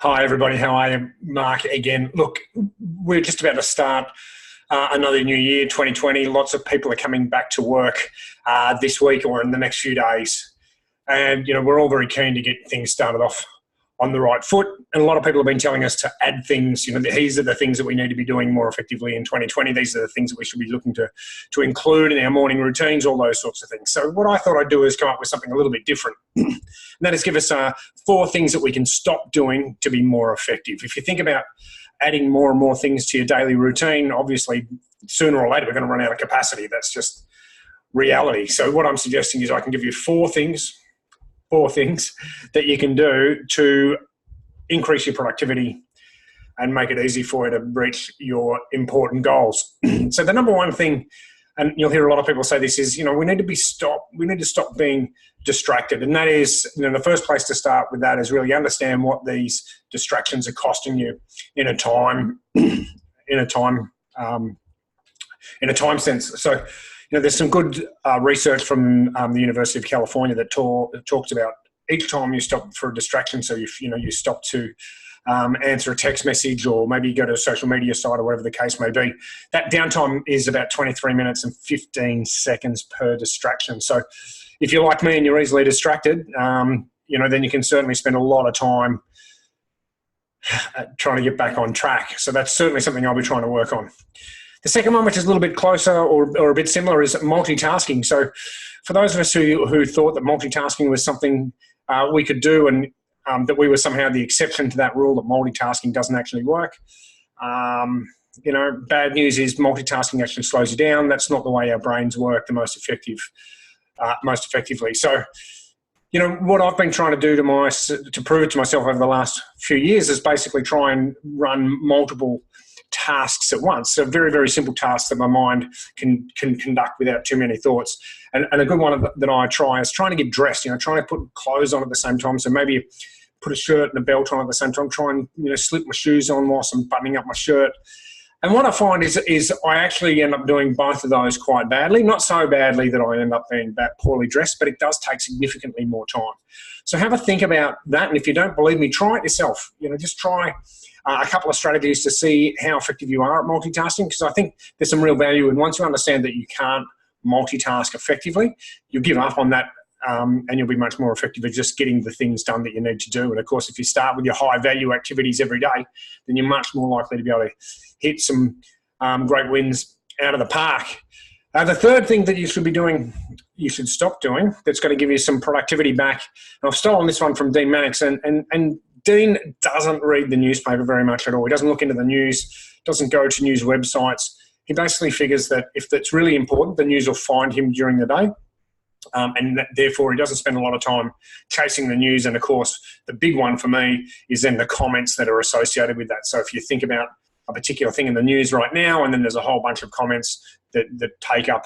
Hi, everybody. How are you? Mark again. Look, we're just about to start another new year, 2020. Lots of people are coming back to work this week or in the next few days. And, we're all very keen to get things started off on the right foot. And a lot of people have been telling us to add things. These are the things that we need to be doing more effectively in 2020. These are the things that we should be looking to include in our morning routines, all those sorts of things. So what I thought I'd do is come up with something a little bit different. And that is give us 4 things that we can stop doing to be more effective. If you think about adding more and more things to your daily routine, obviously sooner or later we're going to run out of capacity. That's just reality. So what I'm suggesting is I can give you 4 things that you can do to increase your productivity and make it easy for you to reach your important goals. So the number one thing, and you'll hear a lot of people say this, is we need to stop being distracted. And that is, the first place to start with that is really understand what these distractions are costing you in a time sense. So there's some good research from the University of California that talks about each time you stop for a distraction. So if you stop to answer a text message, or maybe you go to a social media site, or whatever the case may be, that downtime is about 23 minutes and 15 seconds per distraction. So if you're like me and you're easily distracted, then you can certainly spend a lot of time trying to get back on track. So that's certainly something I'll be trying to work on. The second one, which is a little bit closer or a bit similar, is multitasking. So for those of us who thought that multitasking was something we could do, and that we were somehow the exception to that rule, that multitasking doesn't actually work, bad news is multitasking actually slows you down. That's not the way our brains work most effectively. So, what I've been trying to do to prove it to myself over the last few years is basically try and run multiple tasks at once. So very, very simple tasks that my mind can conduct without too many thoughts. And a good one that I try is trying to get dressed, trying to put clothes on at the same time. So maybe put a shirt and a belt on at the same time, try and slip my shoes on whilst I'm buttoning up my shirt. And what I find is I actually end up doing both of those quite badly. Not so badly that I end up being that poorly dressed, but it does take significantly more time. So have a think about that. And if you don't believe me, try it yourself. Just try a couple of strategies to see how effective you are at multitasking, because I think there's some real value. And once you understand that you can't multitask effectively, you'll give up on that, and you'll be much more effective at just getting the things done that you need to do. And of course, if you start with your high value activities every day, then you're much more likely to be able to hit some great wins out of the park. The third thing that you should stop doing, that's going to give you some productivity back. And I've stolen this one from Dean Mannix, and Dean doesn't read the newspaper very much at all. He doesn't look into the news, doesn't go to news websites. He basically figures that if that's really important, the news will find him during the day. And therefore, he doesn't spend a lot of time chasing the news. And of course, the big one for me is then the comments that are associated with that. So if you think about a particular thing in the news right now, and then there's a whole bunch of comments that take up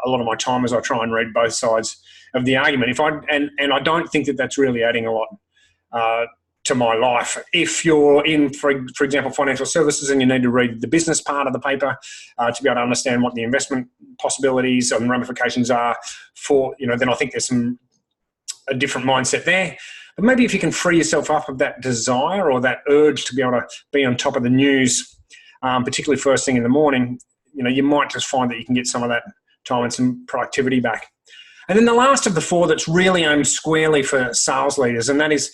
a lot of my time as I try and read both sides of the argument. And I don't think that that's really adding a lot to my life. If you're in, for example, financial services, and you need to read the business part of the paper to be able to understand what the investment possibilities and ramifications are for, then I think there's a different mindset there. But maybe if you can free yourself up of that desire or that urge to be able to be on top of the news, particularly first thing in the morning, you might just find that you can get some of that time and some productivity back. And then the last of the 4 that's really aimed squarely for sales leaders, and that is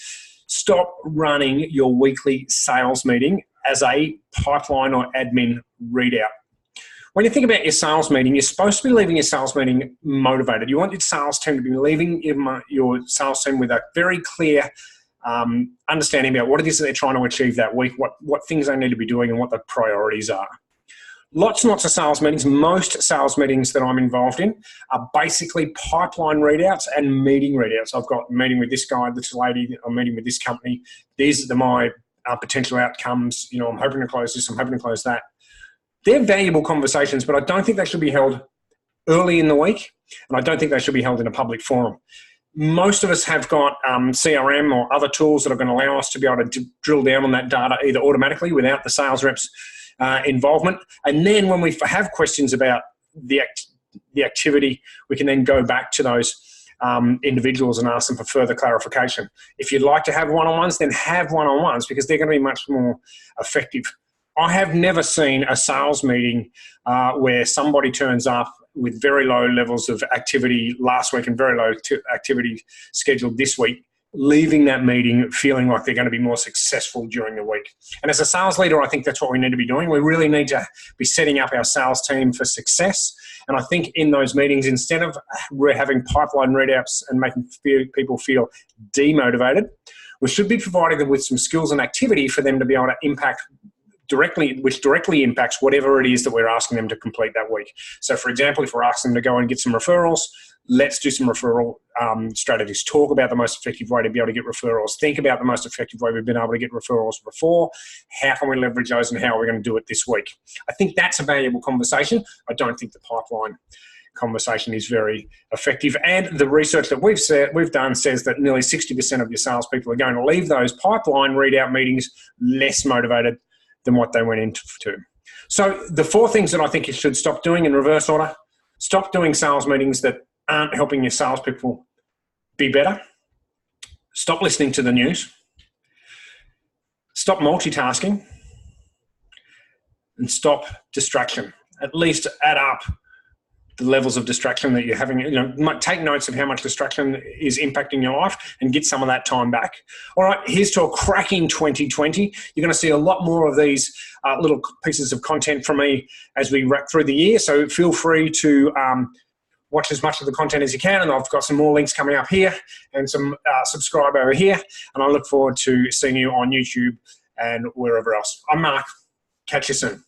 stop running your weekly sales meeting as a pipeline or admin readout. When you think about your sales meeting, you're supposed to be leaving your sales meeting motivated. You want your sales team to be leaving your sales team with a very clear understanding about what it is that they're trying to achieve that week, what things they need to be doing, and what the priorities are. Lots and lots of sales meetings. Most sales meetings that I'm involved in are basically pipeline readouts and meeting readouts. I've got a meeting with this guy, this lady, I'm meeting with this company. These are my potential outcomes. I'm hoping to close this, I'm hoping to close that. They're valuable conversations, but I don't think they should be held early in the week, and I don't think they should be held in a public forum. Most of us have got CRM or other tools that are going to allow us to be able to drill down on that data either automatically without the sales reps involvement. And then when we have questions about the activity, we can then go back to those individuals and ask them for further clarification. If you'd like to have one-on-ones, then have one-on-ones, because they're going to be much more effective. I have never seen a sales meeting where somebody turns up with very low levels of activity last week and very low activity scheduled this week, leaving that meeting feeling like they're going to be more successful during the week. And as a sales leader, I think that's what we need to be doing. We really need to be setting up our sales team for success. And I think in those meetings, instead of having pipeline readouts and making people feel demotivated, we should be providing them with some skills and activity for them to be able to impact directly, which directly impacts whatever it is that we're asking them to complete that week. So for example, if we're asking them to go and get some referrals, let's do some referral strategies. Talk about the most effective way to be able to get referrals. Think about the most effective way we've been able to get referrals before. How can we leverage those, and how are we going to do it this week? I think that's a valuable conversation. I don't think the pipeline conversation is very effective. And the research that we've done says that nearly 60% of your salespeople are going to leave those pipeline readout meetings less motivated than what they went into. So the 4 things that I think you should stop doing in reverse order: stop doing sales meetings that aren't helping your salespeople be better. Stop listening to the news. Stop multitasking. And stop distraction. At least add up the levels of distraction that you're having. Take notes of how much distraction is impacting your life and get some of that time back. All right, here's to a cracking 2020. You're going to see a lot more of these little pieces of content from me as we wrap through the year. So feel free to watch as much of the content as you can. And I've got some more links coming up here and some subscribe over here. And I look forward to seeing you on YouTube and wherever else. I'm Mark. Catch you soon.